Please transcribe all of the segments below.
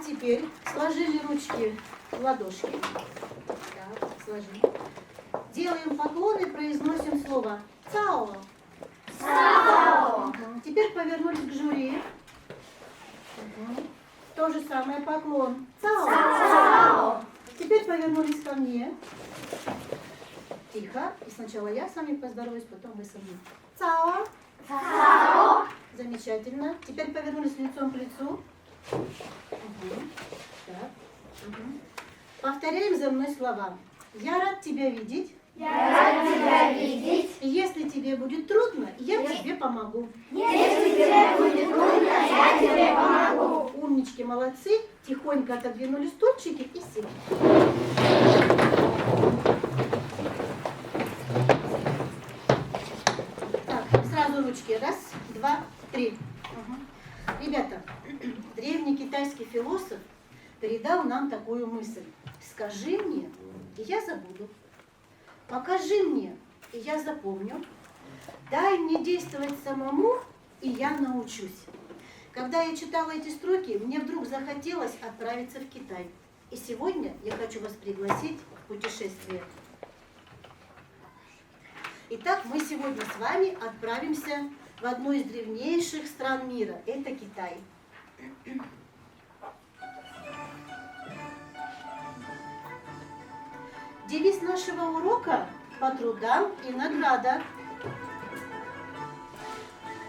теперь сложили ручки в ладошки. Так, сложили. Делаем поклон и произносим слово «Цао». Цао. Теперь повернулись к жюри. То же самое поклон. Цао. Цао. Теперь повернулись ко мне. Тихо. И сначала я с вами поздороваюсь, потом вы со мной. Цао. Цао. Замечательно. Теперь повернулись лицом к лицу. Так. Повторяем за мной слова. Я рад тебя видеть. Я рад тебя видеть. И если тебе будет трудно, я тебе помогу. Если тебе будет трудно, я тебе помогу. Умнички, молодцы. Тихонько отодвинули стульчики и сели. Так, сразу ручки. Раз, два, три. Ребята, древний китайский философ передал нам такую мысль. Скажи мне, и я забуду. Покажи мне, и я запомню. Дай мне действовать самому, и я научусь. Когда я читала эти строки, мне вдруг захотелось отправиться в Китай. И сегодня я хочу вас пригласить в путешествие. Итак, мы сегодня с вами отправимся в одну из древнейших стран мира. Это Китай. Девиз нашего урока – по трудам и награда.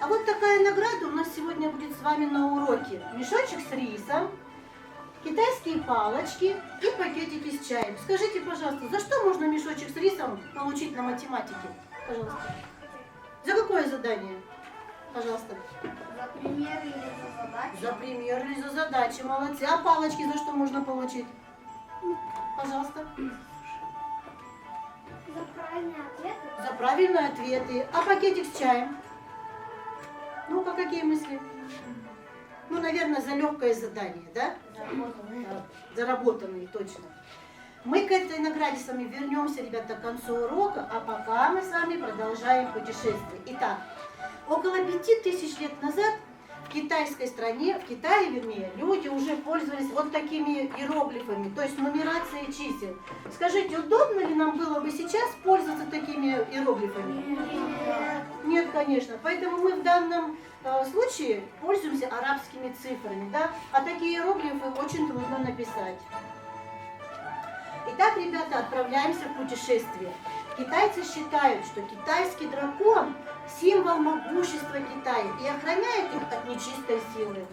А вот такая награда у нас сегодня будет с вами на уроке. Мешочек с рисом, китайские палочки и пакетики с чаем. Скажите, пожалуйста, за что можно мешочек с рисом получить на математике? Пожалуйста. За какое задание? Пожалуйста. За пример или за задачу? За пример или за задачи. Молодцы. А палочки за что можно получить? Пожалуйста. За правильные ответы? За правильные ответы. А пакетик с чаем? Ну-ка, какие мысли? Ну, наверное, за легкое задание, да? Заработанные, точно. Мы к этой награде с вами вернемся, ребята, к концу урока, а пока мы с вами продолжаем путешествие. Итак, около 5000 лет назад в китайской стране, в Китае, вернее, люди уже пользовались вот такими иероглифами, то есть нумерацией чисел. Скажите, удобно ли нам было бы сейчас пользоваться такими иероглифами? Нет, конечно. Поэтому мы в данном случае пользуемся арабскими цифрами, да? А такие иероглифы очень трудно написать. Итак, ребята, отправляемся в путешествие. Китайцы считают, что китайский дракон – символ могущества Китая и охраняет их от нечистой силы.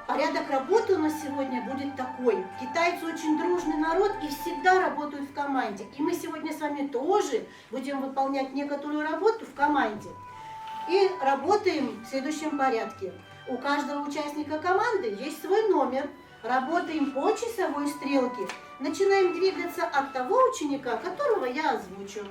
Порядок работы у нас сегодня будет такой. Китайцы очень дружный народ и всегда работают в команде. И мы сегодня с вами тоже будем выполнять некоторую работу в команде. И работаем в следующем порядке. У каждого участника команды есть свой номер. Работаем по часовой стрелке. Начинаем двигаться от того ученика, которого я озвучу.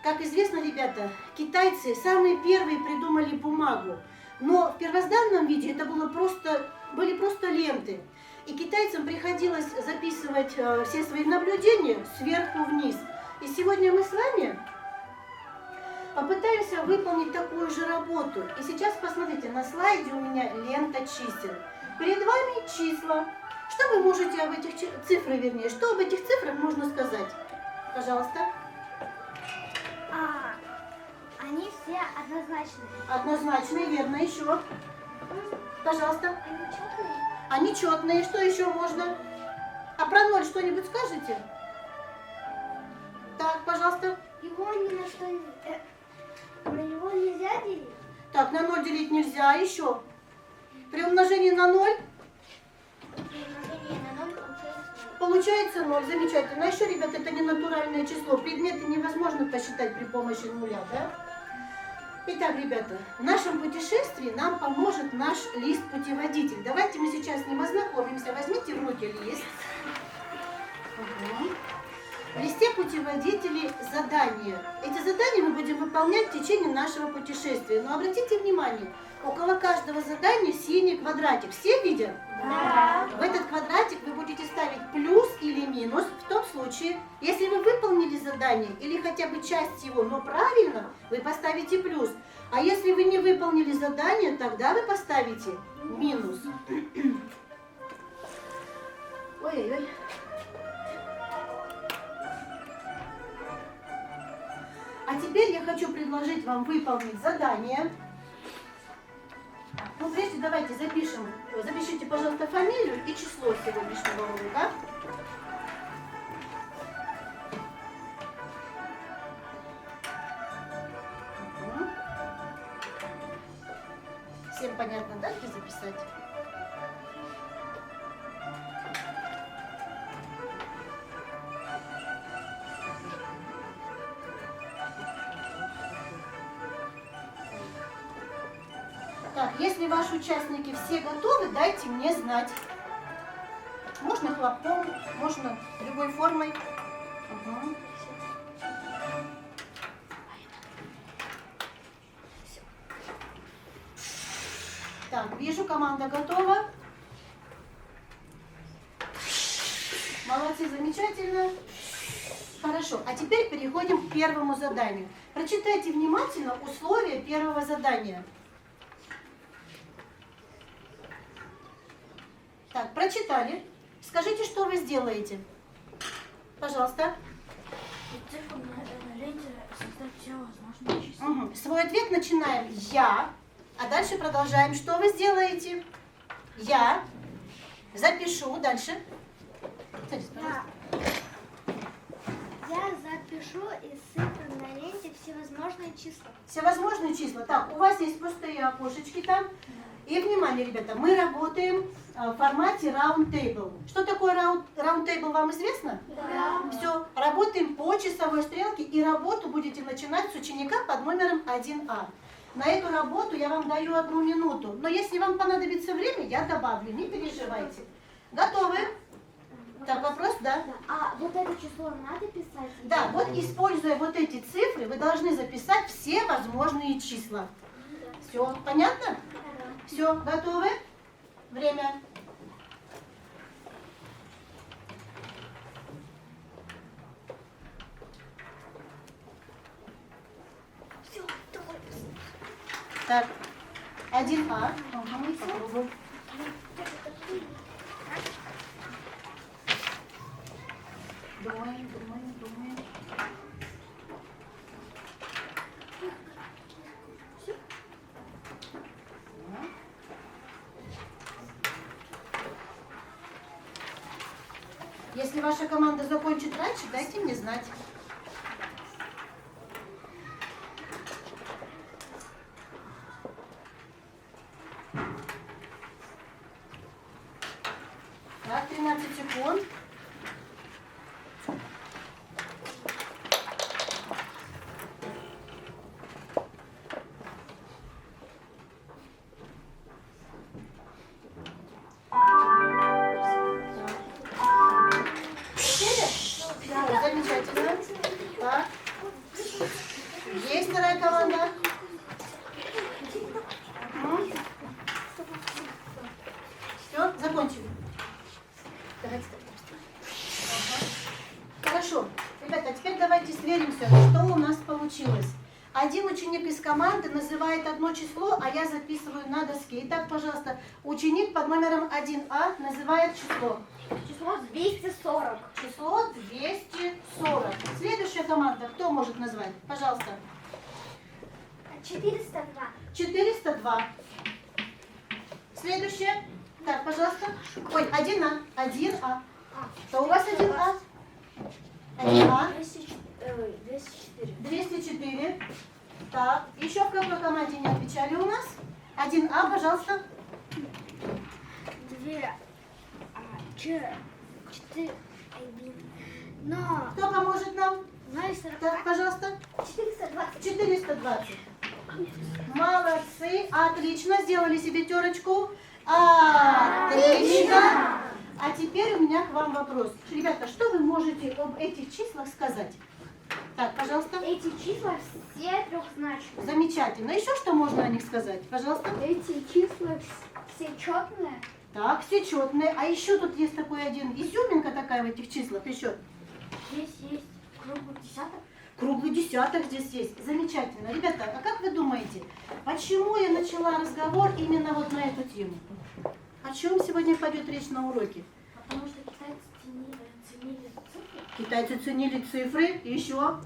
Как известно, ребята, китайцы самые первые придумали бумагу. Но в первозданном виде это были просто ленты. И китайцам приходилось записывать все свои наблюдения сверху вниз. И сегодня мы с вами попытаемся выполнить такую же работу. И сейчас посмотрите, на слайде у меня лента чисел. Перед вами числа. Что вы можете об этих цифрах, вернее, что об этих цифрах можно сказать? Пожалуйста. Они все однозначные. Однозначно, верно. Еще. Пожалуйста. Они четные? Они четные. Что еще можно? А про ноль что-нибудь скажете? Так, пожалуйста. Его ни на что не... На него нельзя делить? Так, на 0 делить нельзя. Еще. При умножении на 0 При умножении на 0 получается 0. получается 0. Замечательно. А еще, ребята, это не натуральное число. Предметы невозможно посчитать при помощи нуля, да? Итак, ребята, в нашем путешествии нам поможет наш лист-путеводитель. Давайте мы сейчас с ним ознакомимся. Возьмите в руки лист. В листе путеводителей задания. Эти задания мы будем выполнять в течение нашего путешествия. Но обратите внимание, около каждого задания синий квадратик. Все видят? Да. В этот квадратик вы будете ставить плюс или минус в том случае, если вы выполнили задание или хотя бы часть его, но правильно, вы поставите плюс. А если вы не выполнили задание, тогда вы поставите минус. Ой-ой-ой. А теперь я хочу предложить вам выполнить задание. Ну, прежде давайте запишем. Запишите, пожалуйста, фамилию и число сегодняшнего урока. Всем понятно, да, где записать? Так, если ваши участники все готовы, дайте мне знать. Можно хлопком, можно любой формой. Угу. Так, вижу, команда готова. Молодцы, замечательно. Хорошо, а теперь переходим к первому заданию. Прочитайте внимательно условия первого задания. Так, прочитали. Скажите, что вы сделаете. Пожалуйста. Цифру на ленте создать все возможные числа. Угу. Свой ответ начинаем «я», а дальше продолжаем. Что вы сделаете? Я запишу. Дальше. Садись, пожалуйста. Я запишу из цифр на ленте всевозможные числа. Всевозможные числа. Так, у вас есть пустые окошечки там. И внимание, ребята, мы работаем в формате round table. Что такое round table, вам известно? Да. Все, работаем по часовой стрелке, и работу будете начинать с ученика под номером 1А. На эту работу я вам даю 1 минуту, но если вам понадобится время, я добавлю, не переживайте. Готовы? Так, вопрос, да? А вот это число надо писать? Да, вот используя вот эти цифры, вы должны записать все возможные числа. Все, понятно? Все, готовы? Время. Все, давай. Так, 1А. Угу, попробуй. Думаем. Если ваша команда закончит раньше, дайте мне знать. Так, 13 секунд. Замечательно. Так. Есть вторая команда. Все, закончили. Давайте. Хорошо. Ребята, теперь давайте сверимся, что у нас получилось. Один ученик из команды называет одно число, а я записываю на доске. Итак, пожалуйста, ученик под номером 1А называет число. Число 240. Число 240. Следующая команда, кто может назвать? Пожалуйста. 402. 402. Следующее. Так, пожалуйста. Ой, 1А. 1А. Что у вас 1А? 1А. 204. 204. Так, еще в какой команде не отвечали у нас? 1А, пожалуйста. 4, 1. Но Кто поможет нам? 0,42. Так, пожалуйста. 420. 420. Молодцы, отлично, сделали себе терочку. Отлично. А теперь у меня к вам вопрос. Ребята, что вы можете об этих числах сказать? Так, пожалуйста. Эти числа все трехзначные. Замечательно. Еще что можно о них сказать? Пожалуйста. Эти числа все четные. Так, все четные. А еще тут есть такой один изюминка такая в этих числах. Еще. Здесь есть круглый десяток. Круглый десяток здесь есть. Замечательно. Ребята, а как вы думаете, почему я начала разговор именно вот на эту тему? О чем сегодня пойдет речь на уроке? Потому что китайцы ценили цифры. Китайцы ценили цифры. Еще?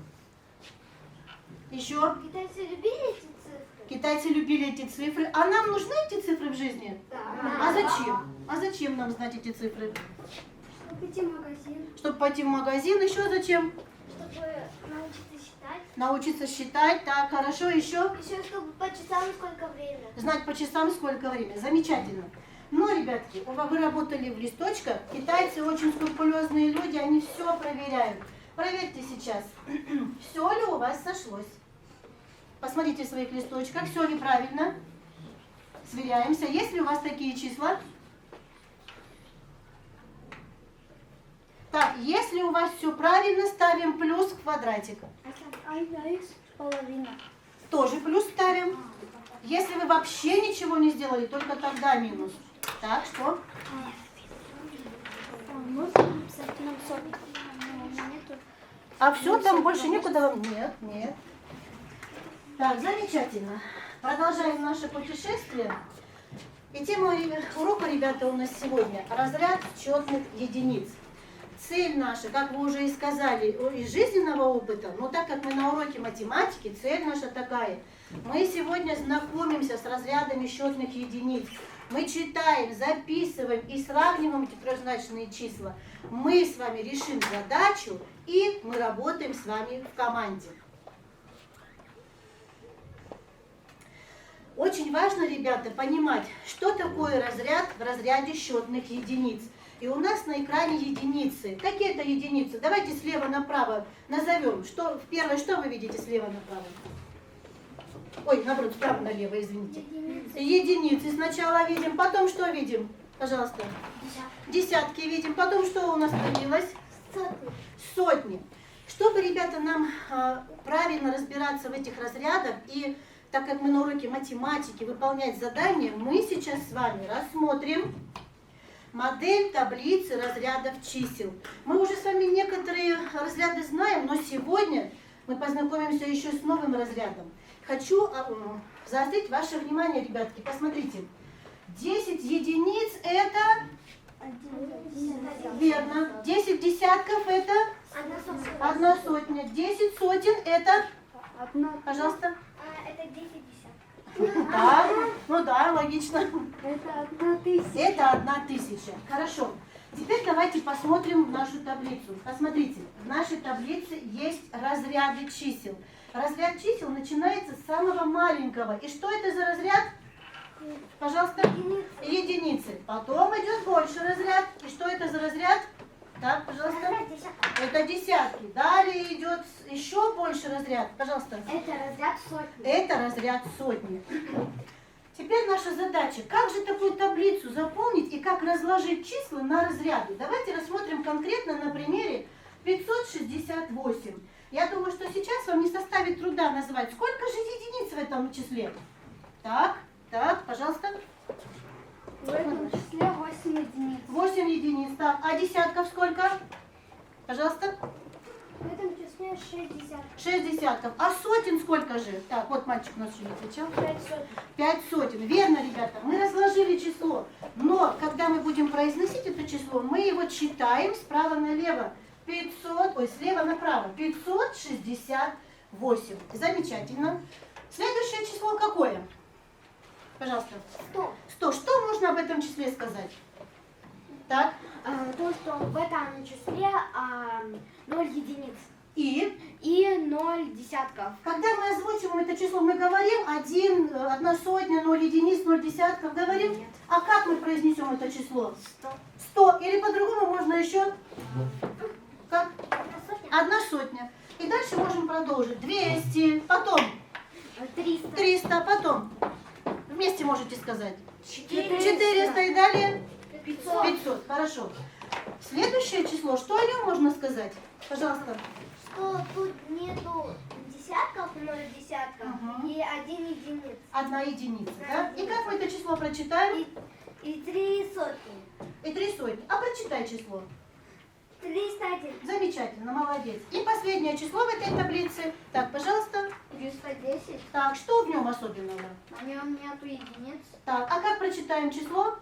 Еще? Китайцы любили эти цифры? Китайцы любили эти цифры. А нам нужны эти цифры в жизни? Да. А зачем? А зачем нам знать эти цифры? Чтобы идти в магазин. Чтобы пойти в магазин. Еще зачем? Чтобы научиться считать. Научиться считать. Так, хорошо. Еще? Еще чтобы по часам сколько времени. Знать по часам сколько времени. Замечательно. Но, ребятки, вы работали в листочках. Китайцы очень скрупулезные люди. Они все проверяют. Проверьте сейчас, все ли у вас сошлось. Посмотрите в своих листочках, все ли правильно. Сверяемся. Есть ли у вас такие числа? Так, если у вас все правильно, ставим плюс в квадратик. А x половина. Тоже плюс ставим. Если вы вообще ничего не сделали, только тогда минус. Так, что? Можно написать нам сотку? Нету. А все, там больше некуда вам? Нет, нет. Так, замечательно. Продолжаем наше путешествие. И тема урока, ребята, у нас сегодня разряд четных единиц. Цель наша, как вы уже и сказали, из жизненного опыта, но так как мы на уроке математики, цель наша такая. Мы сегодня знакомимся с разрядами счетных единиц. Мы читаем, записываем и сравниваем эти трехзначные числа. Мы с вами решим задачу, и мы работаем с вами в команде. Очень важно, ребята, понимать, что такое разряд в разряде счетных единиц. И у нас на экране единицы. Какие это единицы? Давайте слева направо назовем. Что, первое, что вы видите слева направо? Ой, наоборот, справа налево, извините. Единицы сначала видим, потом что видим? Пожалуйста. Десятки видим, потом что у нас появилось? Сотни. Чтобы, ребята, нам правильно разбираться в этих разрядах, и так как мы на уроке математики выполнять задания, мы сейчас с вами рассмотрим модель таблицы разрядов чисел. Мы уже с вами некоторые разряды знаем, но сегодня мы познакомимся еще с новым разрядом. Хочу заострить ваше внимание, ребятки, посмотрите. 10 единиц это... Верно. 10 десятков это... Одна сотня. 10 сотен это... Пожалуйста. Это 10 десятков. Да, ну да, логично. Это 1000. Это 1000. Хорошо. Теперь давайте посмотрим в нашу таблицу. Посмотрите, в нашей таблице есть разряды чисел. Разряд чисел начинается с самого маленького. И что это за разряд? Пожалуйста. Единицы. Потом идет больше разряд. И что это за разряд? Так, пожалуйста. Это десятки. Далее идет еще больше разряд. Пожалуйста. Это разряд сотни. Это разряд сотни. Теперь наша задача, как же такую таблицу заполнить и как разложить числа на разряды. Давайте рассмотрим конкретно на примере 568. Я думаю, что сейчас вам не составит труда назвать, сколько же единиц в этом числе. Так, пожалуйста. В этом числе 8 единиц. 8 единиц, так. А десятков сколько? Пожалуйста. В этом числе 6 десятков. 6 десятков. А сотен сколько же? Так, вот мальчик у нас еще не отвечал. 5 сотен. 5 сотен. Верно, ребята. Мы разложили число. Но, когда мы будем произносить это число, мы его читаем справа налево. Слева направо. 568. Замечательно. Следующее число какое? Пожалуйста. 100. 100. Что можно об этом числе сказать? Так. То, что в этом числе 0 единиц. И И 0 десятков. когда мы озвучиваем это число, мы говорим 1 сотня, 0 единиц, 0 десятков. Говорим? Нет. А как мы произнесем это число? 100. 100. Или по-другому можно еще? Как? 1 1 сотня. И дальше можем продолжить. 200. Потом 300. 300. Потом. Вместе можете сказать. 400. И далее 500. 500. Хорошо. Следующее число. Что о нем можно сказать? Пожалуйста. Что тут нету десятков, 0 десятков Ага. и 1 единиц. 1 единица. Да? И как мы это число прочитаем? И 3 сотни. И 3 сотни. А прочитай число. 301. Замечательно, молодец. И последнее число в этой таблице. Так, пожалуйста. 310. Так, что в нем особенного? На нем нету единиц. Так, а как прочитаем число?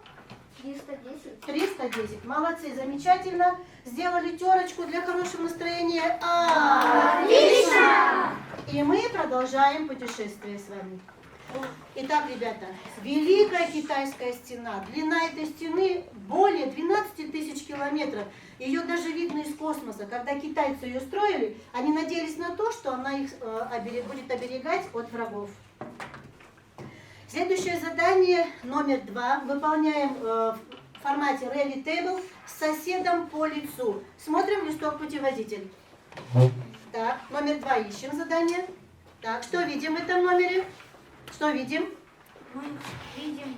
310. 310. Молодцы, замечательно. Сделали терочку для хорошего настроения. Отлично! И мы продолжаем путешествие с вами. Итак, ребята, Великая Китайская стена. Длина этой стены более 12 тысяч километров. Ее даже видно из космоса. Когда китайцы ее строили, они надеялись на то, что она их будет оберегать от врагов. Следующее задание номер 2. Выполняем в формате Rally Table с соседом по лицу. Смотрим листок путеводитель. Так, номер 2 ищем задание. Так, что видим в этом номере? Что видим? Мы видим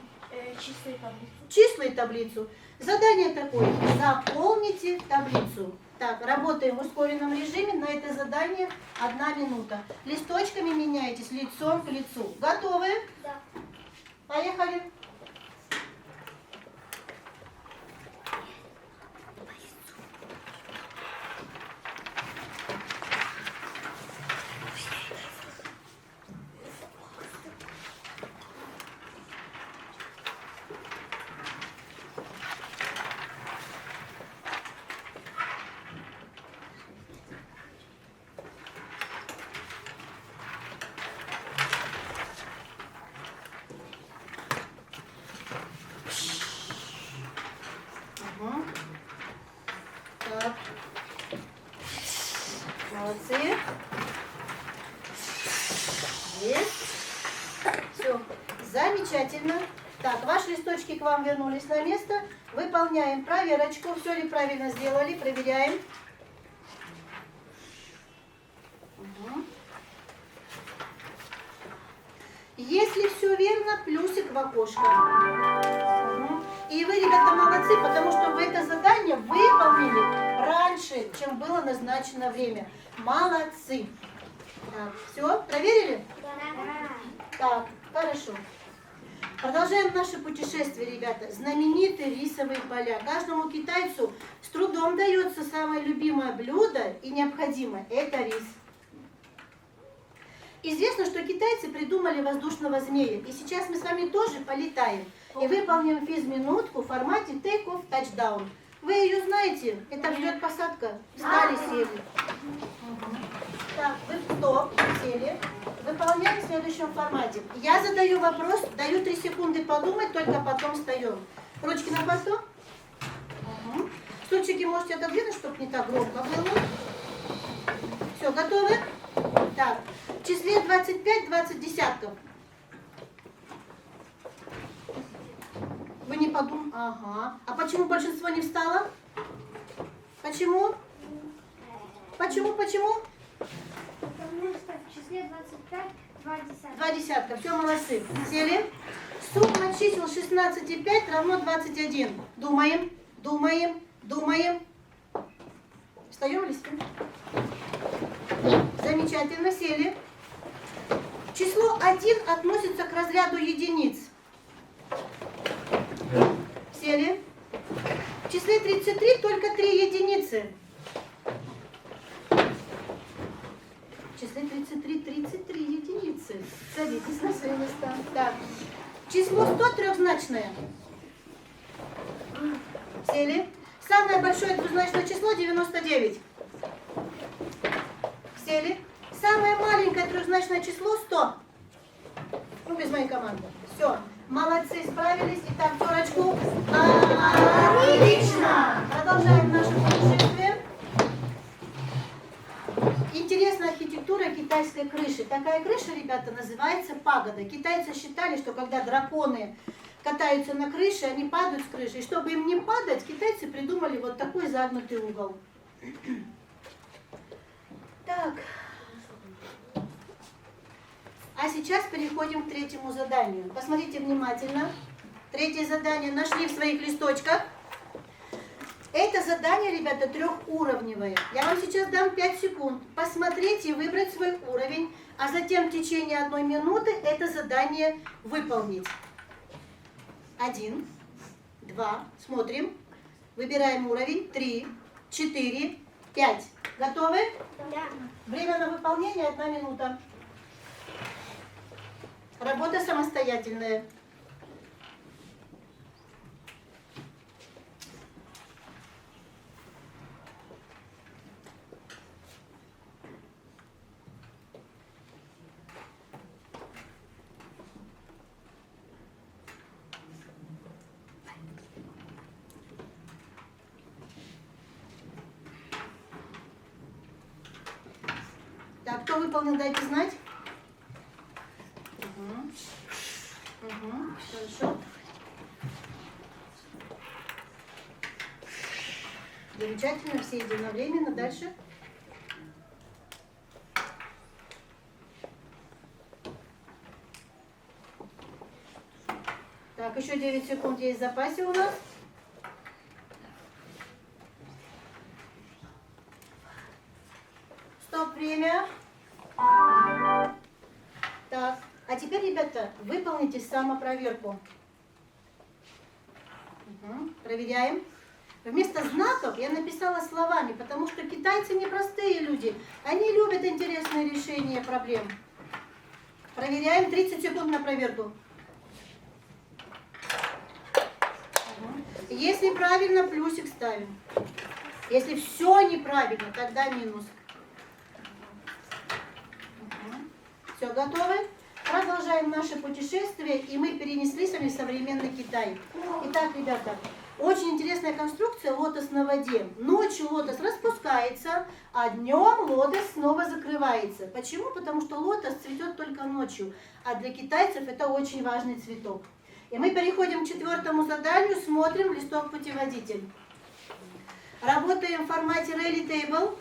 числа и таблицу. Числа и таблицу. Задание такое. Заполните таблицу. Так, работаем в ускоренном режиме. На это задание 1 минута. Листочками меняетесь лицом к лицу. Готовы? Да. Поехали. Угу. Так. Молодцы. Есть. Все. Замечательно. Так, ваши листочки к вам вернулись на место. Выполняем проверочку. Все ли правильно сделали? Проверяем. Угу. Если все верно, плюсик в окошко. Угу. И вы, ребята, молодцы, потому что вы это задание выполнили раньше, чем было назначено время. Молодцы. Так, все, проверили? Так, хорошо. Продолжаем наше путешествие, ребята. Знаменитые рисовые поля. Каждому китайцу с трудом дается самое любимое блюдо и необходимое. Это рис. Известно, что китайцы придумали воздушного змея. И сейчас мы с вами тоже полетаем. И выполним физминутку в формате take-off touchdown. Вы ее знаете? Это взлет-посадка. Встали, сели. Так, вы стоп, сели. Выполняем в следующем формате. Я задаю вопрос, даю 3 секунды подумать, только потом встаем. Ручки на борту. Угу. Стульчики можете отодвинуть, чтобы не так громко было. Все, готовы? Так, в числе 25 20 десятков. Вы не подумали? Ага. А почему большинство не встало? Почему? Почему? Потому что в числе 25 2 десятка. 2 десятка. Все, молодцы. Сели. Сумма чисел 16 и 5 равно 21. Думаем, думаем, думаем. Встаем или спим? Замечательно, сели. Число 1 относится к разряду единиц. Сели. В числе 33 только 3 единицы. В числе 33 33 единицы. Садитесь на свои места. Так. Число 100 трехзначное. Сели. Самое большое двузначное число 99. Сели. Самое маленькое трехзначное число 100. Ну, без моей команды. Все. Молодцы, справились. Итак, терочку. Отлично! Продолжаем наше путешествие. Интересная архитектура китайской крыши. Такая крыша, ребята, называется пагода. Китайцы считали, что когда драконы катаются на крыше, они падают с крыши. И чтобы им не падать, китайцы придумали вот такой загнутый угол. Так. А сейчас переходим к третьему заданию. Посмотрите внимательно. Третье задание нашли в своих листочках. Это задание, ребята, трехуровневое. Я вам сейчас дам 5 секунд. Посмотреть и выбрать свой уровень, а затем в течение 1 минуты это задание выполнить. 1, 2, смотрим. Выбираем уровень. 3, 4, 5. Готовы? Да. Время на выполнение 1 минута. Работа самостоятельная. Так, кто выполнил, дайте знать. Хорошо. Замечательно, все единовременно. Дальше. Так, еще 9 секунд есть в запасе у нас. Стоп, время. Так, а теперь, ребята, выполните самопроверку. Проверяем. Вместо знаков я написала словами, потому что китайцы непростые люди. Они любят интересные решения проблем. Проверяем. 30 секунд на проверку. Если правильно, плюсик ставим. Если все неправильно, тогда минус. Все, готовы? Продолжаем наше путешествие, и мы перенеслись с вами в современный Китай. Итак, ребята, очень интересная конструкция лотос на воде. Ночью лотос распускается, а днем лотос снова закрывается. Почему? Потому что лотос цветет только ночью, а для китайцев это очень важный цветок. И мы переходим к 4-му заданию, смотрим листок путеводитель. Работаем в формате Rally Table.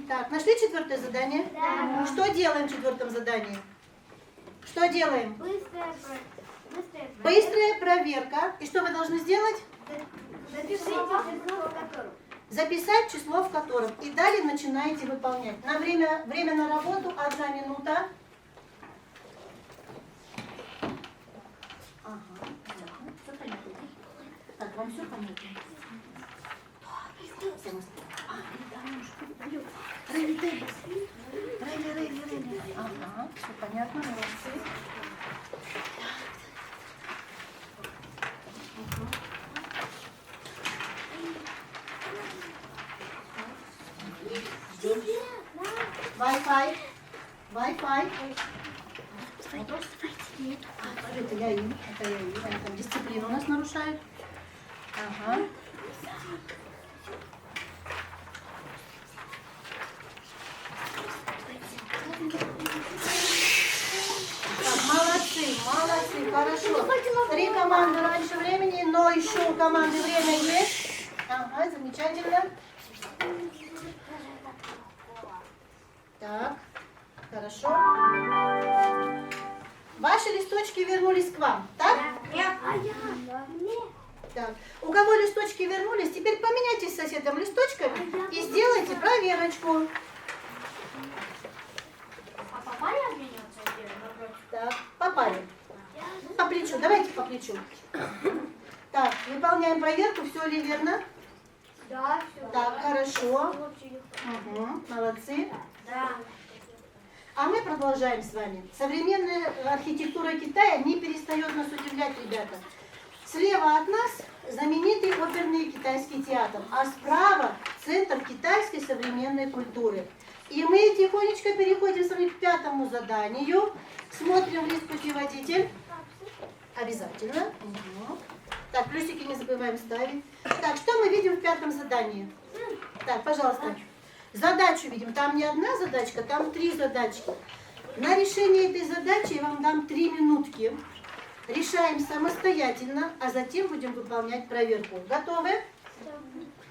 Так, нашли 4-е задание? Да. Что делаем в 4-м задании? Что делаем? Быстрая Быстрая проверка. И что вы должны сделать? Записать число, в котором. И далее начинаете выполнять. На время на работу 1 минута. Ага, понятно. Все понятно. Так, вам все понятно? Рейли. Ага, все понятно, молодцы. Wi-Fi. Это я им. Они там дисциплину у нас нарушают. Ага. Так, молодцы, хорошо. 3 команды раньше времени, но еще у команды время есть. Ага, замечательно. Так, хорошо. Ваши листочки вернулись к вам, так? Нет. Так. У кого листочки вернулись, теперь поменяйтесь с соседом листочками и сделайте проверочку. А попали обмениваться напротив? Так, попали. По плечу, давайте по плечу. Так, выполняем проверку, все ли верно? Да, все. Так, хорошо. Угу, молодцы. Да. А мы продолжаем с вами. Современная архитектура Китая не перестает нас удивлять, ребята. Слева от нас знаменитый оперный китайский театр, а справа центр китайской современной культуры. И мы тихонечко переходим с вами к 5-му заданию. Смотрим лист путеводитель. Обязательно. Угу. Так, плюсики не забываем ставить. Так, что мы видим в 5-м задании? Так, пожалуйста. Задачу видим. Там не одна задачка, там 3 задачки. На решение этой задачи я вам дам 3 минутки. Решаем самостоятельно, а затем будем выполнять проверку. Готовы?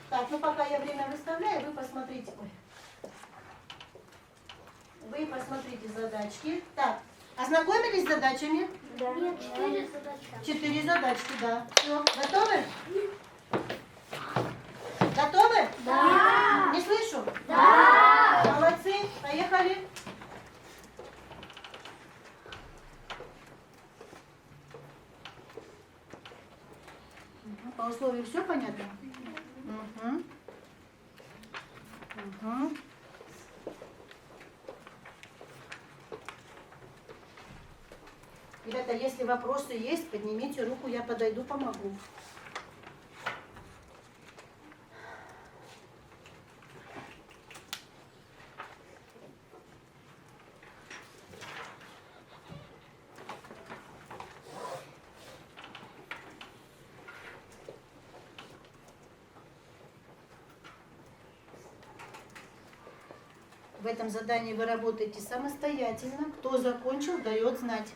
Так, ну пока я время выставляю, вы посмотрите. Ой. Вы посмотрите задачки. Так, ознакомились с задачами? Да. Нет, 4 задачи. 4 задачки, да. Все, готовы? Готовы? Да. Не слышу? Да. Молодцы, поехали. По условию все понятно? Угу. Мгм. Ребята, если вопросы есть, поднимите руку, я подойду, помогу. В этом задании вы работаете самостоятельно. Кто закончил, дает знать.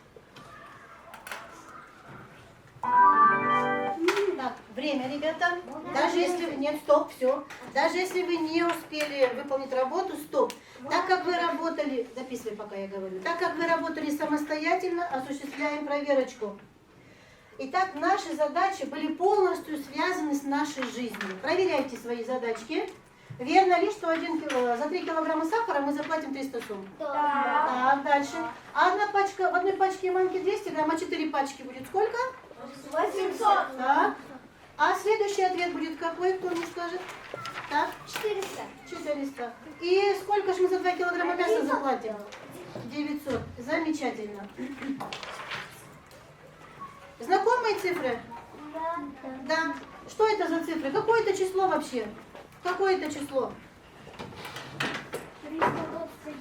Так, время, ребята. Даже если вы... Нет, стоп, все. Даже если вы не успели выполнить работу, стоп. Так как вы работали... Записывай, пока я говорю. Так как вы работали самостоятельно, осуществляем проверочку. Итак, наши задачи были полностью связаны с нашей жизнью. Проверяйте свои задачки. Верно ли, что за 3 килограмма сахара мы заплатим 300 сум? Да. Так, дальше. А одна пачка, в одной пачке манки 200 грамм, а 4 пачки будет сколько? 800. Так. А следующий ответ будет какой? Кто мне скажет? Так, 400. 400. И сколько же мы за 2 килограмма мяса заплатим? 900. Замечательно. Знакомые цифры? Да. Да. Что это за цифры? Какое это число вообще? Какое это число?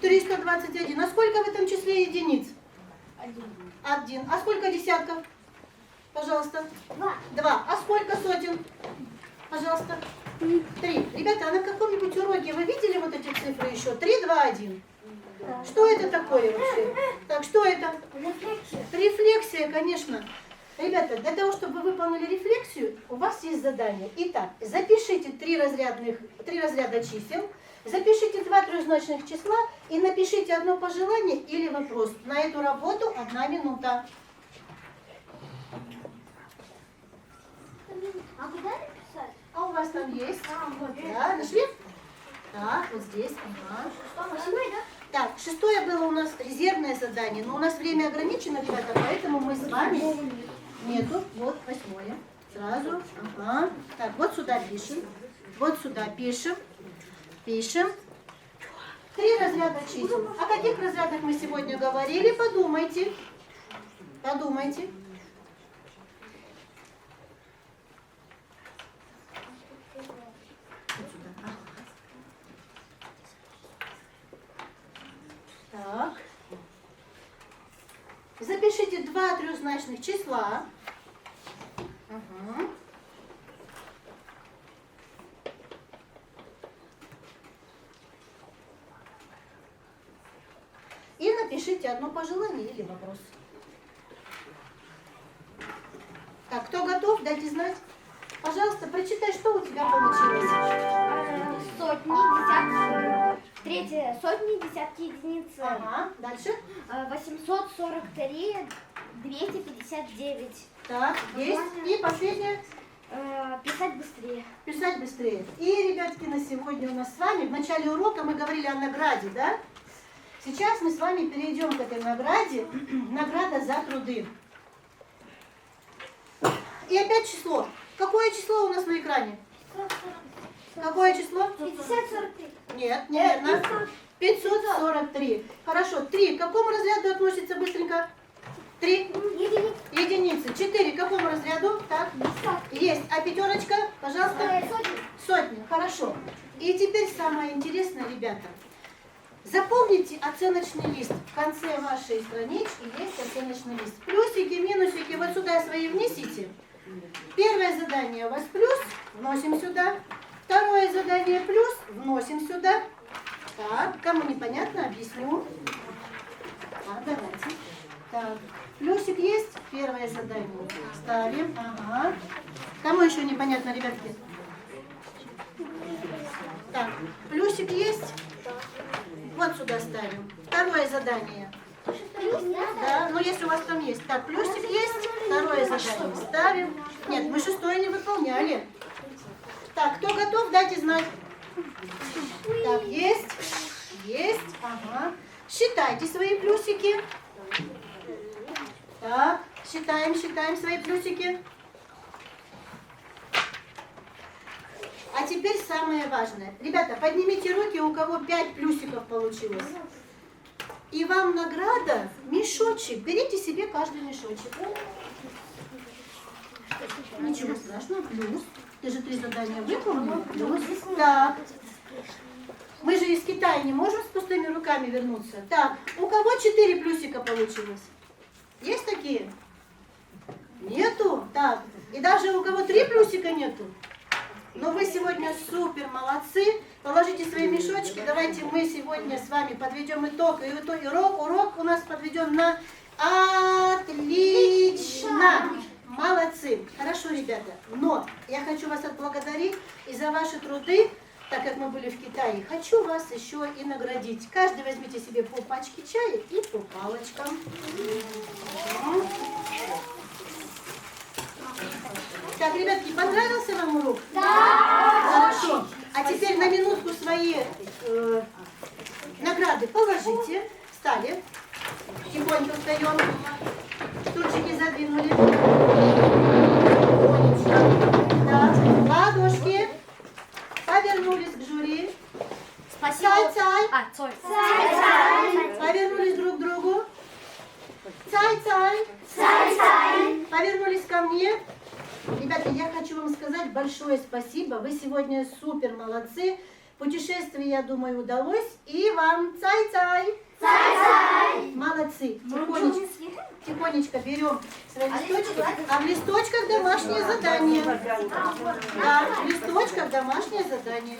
321. А сколько в этом числе единиц? 1. А сколько десятков? Пожалуйста. 2. А сколько сотен? Пожалуйста. 3. Ребята, а на каком-нибудь уроке вы видели вот эти цифры еще? 3, 2, 1. Что это такое вообще? Так, что это? Рефлексия. Рефлексия, конечно. Ребята, для того, чтобы вы выполнили рефлексию, у вас есть задание. Итак, запишите 3 разряда чисел, запишите 2 трехзначных числа и напишите одно пожелание или вопрос. На эту работу 1 минута. А куда написать? А у вас там есть? Вот. Да, нашли? Так, вот здесь. Ага. 8, да? Так, 6 было у нас резервное задание, но у нас время ограничено, ребята, поэтому мы с вами... Нету, вот 8. Сразу, ага. Так, вот сюда пишем, вот сюда пишем, пишем. 3 разряда чисел. О каких разрядах мы сегодня говорили? Подумайте, подумайте. Вот сюда. Так. Запишите 2 трехзначных числа. Угу. И напишите одно пожелание или вопрос. Так, кто готов? Дайте знать. Пожалуйста, прочитай, что у тебя получилось. Сотни, десятки, третье, сотни, десятки единиц. Ага, дальше. 843, 259. Так, есть. И последнее. Писать быстрее. Писать быстрее. И, ребятки, на сегодня у нас с вами, в начале урока мы говорили о награде, да? Сейчас мы с вами перейдем к этой награде. Награда за труды. И опять число. Какое число у нас на экране? Какое число? 50-43. Нет, неверно. 543. Хорошо. 3 к какому разряду относится быстренько? 3 единицы. 4 к какому разряду? Так. Есть. А 5, пожалуйста? Сотни. Хорошо. И теперь самое интересное, ребята. Запомните оценочный лист. В конце вашей странички есть оценочный лист. Плюсики, минусики вот сюда свои внесите. Первое задание у вас плюс, вносим сюда. Второе задание плюс, вносим сюда. Так, кому непонятно, объясню. Так, давайте. Так, плюсик есть, первое задание. Ставим, ага. Кому еще непонятно, ребятки? Так, плюсик есть? Вот сюда ставим. Второе задание. Да, ну если у вас там есть. Так, плюсик есть, второе задание. Ставим. Нет, мы 6 не выполняли. Так, кто готов, дайте знать. Так, есть. Есть. Ага. Считайте свои плюсики. Так, считаем свои плюсики. А теперь самое важное. Ребята, поднимите руки, у кого 5 плюсиков получилось. И вам награда мешочек. Берите себе каждый мешочек. Ничего страшного, плюс. Ты же 3 задания выполнил. Плюс. Так. Мы же из Китая не можем с пустыми руками вернуться. Так, у кого 4 плюсика получилось? Есть такие? Нету? Так. И даже у кого 3 плюсика нету? Но вы сегодня супер молодцы. Положите свои мешочки. Давайте мы сегодня с вами подведем итог. И урок у нас подведен на отлично. Молодцы. Хорошо, ребята. Но я хочу вас отблагодарить и за ваши труды, так как мы были в Китае. Хочу вас еще и наградить. Каждый возьмите себе по пачке чая и по палочкам. Так, ребятки, понравился вам урок? Да! Хорошо. А теперь на минутку свои награды положите. Встали. Тихонько встаем. Стульчики задвинули. Да. Ладошки. Повернулись к жюри. Спасибо. Цай-цай. Цой. Повернулись друг к другу. Цай-цай. Повернулись ко мне. Ребята, я хочу вам сказать большое спасибо. Вы сегодня супер молодцы. Путешествие, я думаю, удалось. И вам цай-цай. Молодцы. Тихонечко берем свои листочки. А в листочках домашнее задание. Да, в листочках домашнее задание.